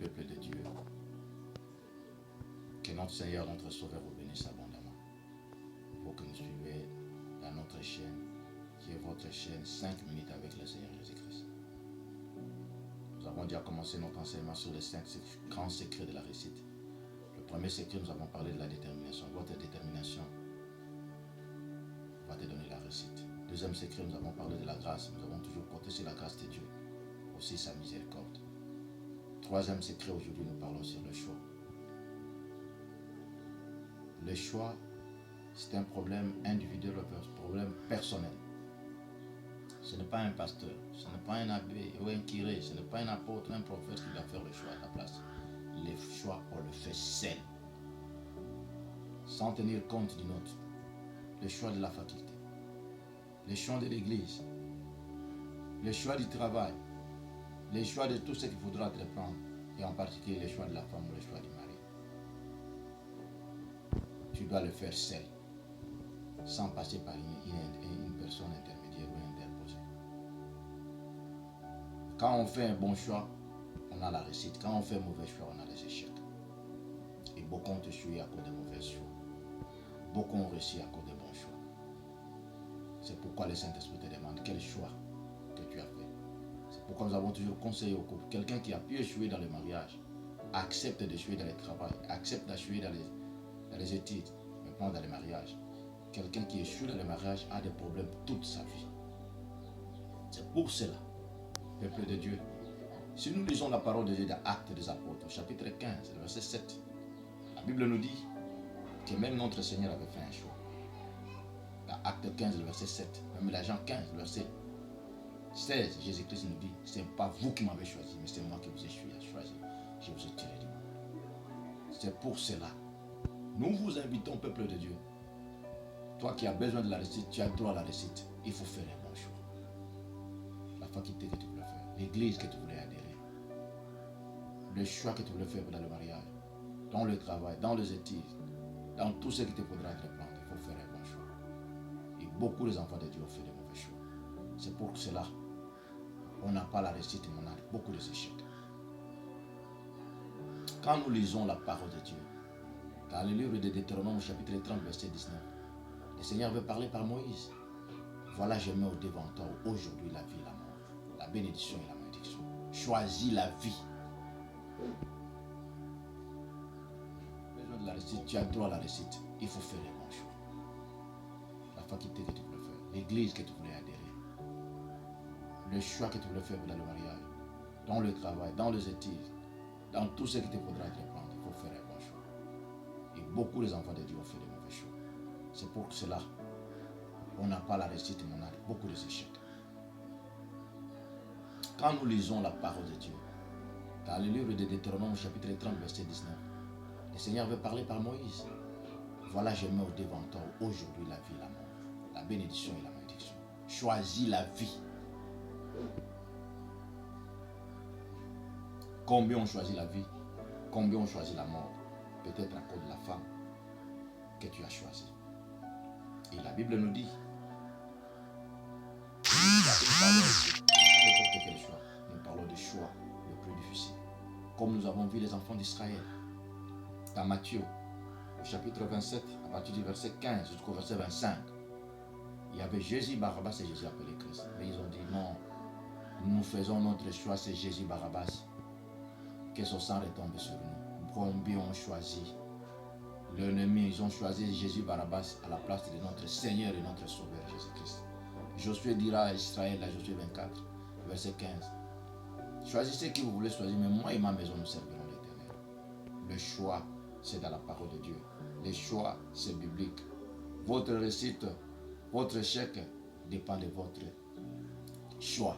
peuple de Dieu. Que notre Seigneur, notre Sauveur vous bénisse abondamment. Pour que nous suiviez dans notre chaîne, qui est votre chaîne 5 minutes avec le Seigneur Jésus-Christ. Nous avons déjà commencé notre enseignement sur les 5 grands secrets de la réussite. Le premier secret, nous avons parlé de la détermination. Votre détermination va te donner la réussite. Deuxième secret, nous avons parlé de la grâce. Nous avons toujours porté sur la grâce de Dieu, aussi sa miséricorde. Troisième secret, aujourd'hui, nous parlons sur le choix. Le choix, c'est un problème individuel, un problème personnel. Ce n'est pas un pasteur, ce n'est pas un abbé ou un curé, ce n'est pas un apôtre, un prophète qui doit faire le choix à ta place. Le choix, on le fait seul. Sans tenir compte d'une autre. Le choix de la faculté. Le choix de l'église. Le choix du travail. Le choix de tout ce qu'il faudra te prendre. Et en particulier le choix de la femme ou le choix du mari. Tu dois le faire seul. Sans passer par une personne intermédiaire ou interposée. Quand on fait un bon choix, on a la réussite. Quand on fait un mauvais choix, on a les échecs. Et beaucoup ont échoué à cause de mauvais choix. Beaucoup ont réussi à cause de bons choix. C'est pourquoi le Saint-Esprit te demande quel choix que tu as fait. C'est pourquoi nous avons toujours conseillé au couple. Quelqu'un qui a pu échouer dans le mariage, accepte d'échouer dans le travail, accepte d'échouer dans les études, mais pas dans le mariage. Quelqu'un qui échoue dans le mariage a des problèmes toute sa vie. C'est pour cela, peuple de Dieu, si nous lisons la parole de Dieu dans Actes des Apôtres, chapitre 15, verset 7, la Bible nous dit que même notre Seigneur avait fait un choix. Dans Acte 15, verset 7, même dans Jean 15, verset 16, Jésus-Christ nous dit, ce n'est pas vous qui m'avez choisi, mais c'est moi qui vous ai choisi. Je vous ai tiré du monde. C'est pour cela. Nous vous invitons, peuple de Dieu. Toi qui as besoin de la réussite, tu as le droit à la réussite. Il faut faire un bon choix. La faculté que tu voulais faire, l'église que tu voulais adhérer, le choix que tu voulais faire dans le mariage, dans le travail, dans les études, dans tout ce qui te faudra te prendre, il faut faire un bon choix. Et beaucoup des enfants de Dieu ont fait de mauvais choix. C'est pour cela on n'a pas la réussite, mais on a beaucoup d'échecs. Quand nous lisons la parole de Dieu, dans le livre de Deutéronome, chapitre 30, verset 19, le Seigneur veut parler par Moïse. Voilà, je mets au devant toi aujourd'hui la vie et la mort, la bénédiction et la malédiction. Choisis la vie. Besoin de la réussite, tu as le droit à la réussite. Il faut faire les bons choix. La faculté que tu voulais faire, l'église que tu voulais adhérer, le choix que tu voulais faire dans le mariage, dans le travail, dans les études, dans tout ce qui te faudra te prendre, il faut faire un bon choix. Et beaucoup des enfants de Dieu ont fait de mauvais choix. C'est pour cela on n'a pas la réussite, mais on a beaucoup d'échecs. Quand nous lisons la parole de Dieu, dans le livre de Deutéronome, chapitre 30, verset 19, le Seigneur veut parler par Moïse. Voilà, je mets au devant toi aujourd'hui la vie et la mort, la bénédiction et la malédiction. Choisis la vie. Combien ont choisi la vie? Combien ont choisi la mort? Peut-être à cause de la femme que tu as choisie. Et la Bible nous dit, nous parlons de choix le plus difficile. Comme nous avons vu les enfants d'Israël, dans Matthieu, au chapitre 27, à partir du verset 15 jusqu'au verset 25, il y avait Jésus Barabbas et Jésus appelé Christ. Mais ils ont dit non, nous faisons notre choix, c'est Jésus Barabbas. Que son sang retombe sur nous. Combien ont choisi l'ennemi, ils ont choisi Jésus Barabbas à la place de notre Seigneur et notre Sauveur Jésus-Christ. Josué dira à Israël, à Josué 24, verset 15, choisissez qui vous voulez choisir, mais moi et ma maison nous servirons l'Éternel. Le choix, c'est dans la parole de Dieu. Le choix, c'est biblique. Votre réussite, votre échec dépend de votre choix.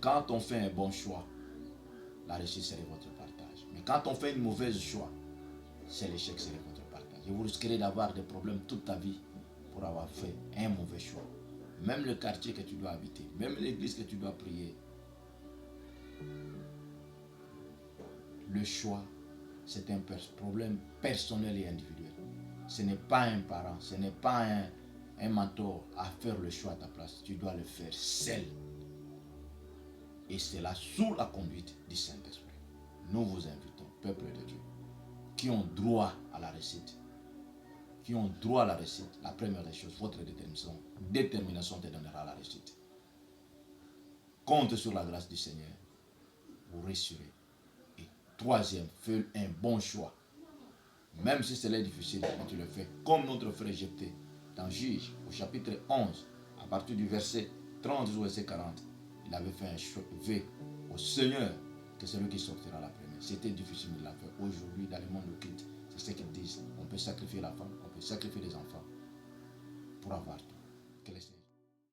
Quand on fait un bon choix, la réussite serait votre partage. Mais quand on fait une mauvaise choix, c'est l'échec serait votre partage. Et vous risquerez d'avoir des problèmes toute ta vie pour avoir fait un mauvais choix. Même le quartier que tu dois habiter, même l'église que tu dois prier. Le choix, c'est un problème personnel et individuel. Ce n'est pas un parent, ce n'est pas un mentor à faire le choix à ta place. Tu dois le faire seul. Et c'est là sous la conduite du Saint-Esprit. Nous vous invitons peuple de Dieu, qui ont droit à la réussite. Qui ont droit à la réussite. La première des choses, votre détermination te donnera la réussite. Compte sur la grâce du Seigneur. Vous réussirez. Et troisième, fais un bon choix. Même si c'est difficile, mais tu le fais. Comme notre frère Jephthé, dans Juge, au chapitre 11, à partir du verset 30 au verset 40, il avait fait un choix au Seigneur que c'est lui qui sortira la première. C'était difficile de la faire. Aujourd'hui, dans le monde occulte, c'est ce qu'ils disent. On peut sacrifier la femme, on peut sacrifier les enfants pour avoir tout.